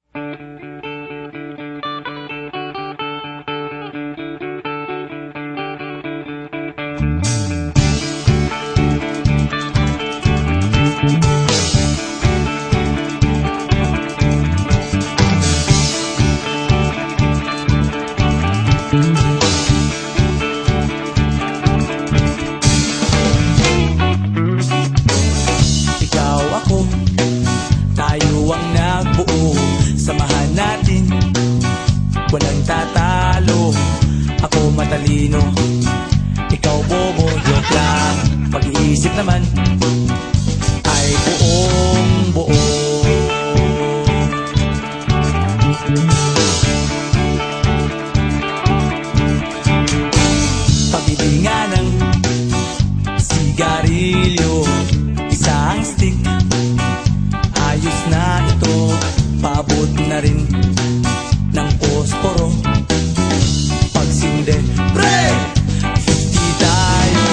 Ikaw ako, tayo ang nagbuo. Samahan natin, walang tatalo. Ako matalino, ikaw bobo. Joke lang, pag-iisip naman ay buong buo. Pabili nga ng sigarilyo, isang stick, ayos na ito. Paabot na rin ng posporo. Pagsinde, pre! 50 tayo,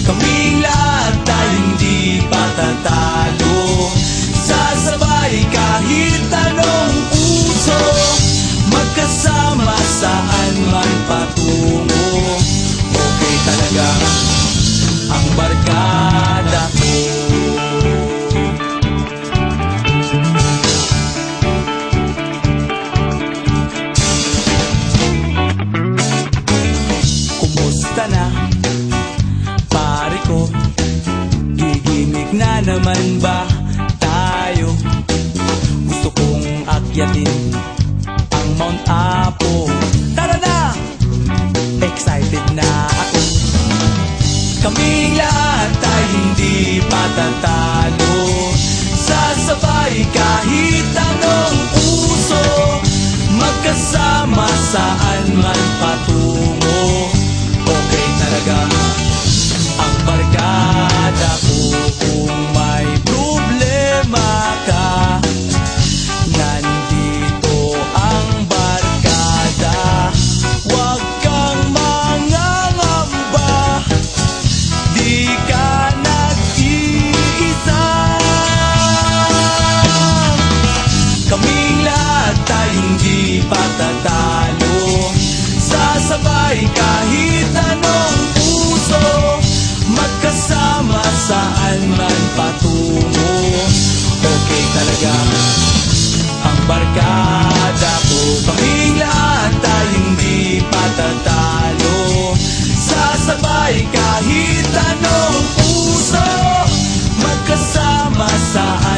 kaming lahat tayo hindi patatalo. Sasabay kahit anong uso, magkasama saan man patungo. Okay talaga ang barkada ko. Kumusta na, pare ko? Gigimik na naman ba tayo? Gusto kong akyatin ang Mount Apo. Tara na! Excited na ako. Kaming lahat ay hindi patatalo. Sasabay kahit anong uso, magkasama saan man patungo. Okay talaga ang barkada ko. Kung may problema ka, nandito ang barkada. Huwag kang mangangamba, di ka nag-iisa. Kaming lahat ay hindi patatalo. Sasabay kahit anong puso, magkasama saan man patungo. Okay talaga ang barkada ko. Kaming lahat ay hindi patatalo. Sasabay kahit anong puso, magkasama saan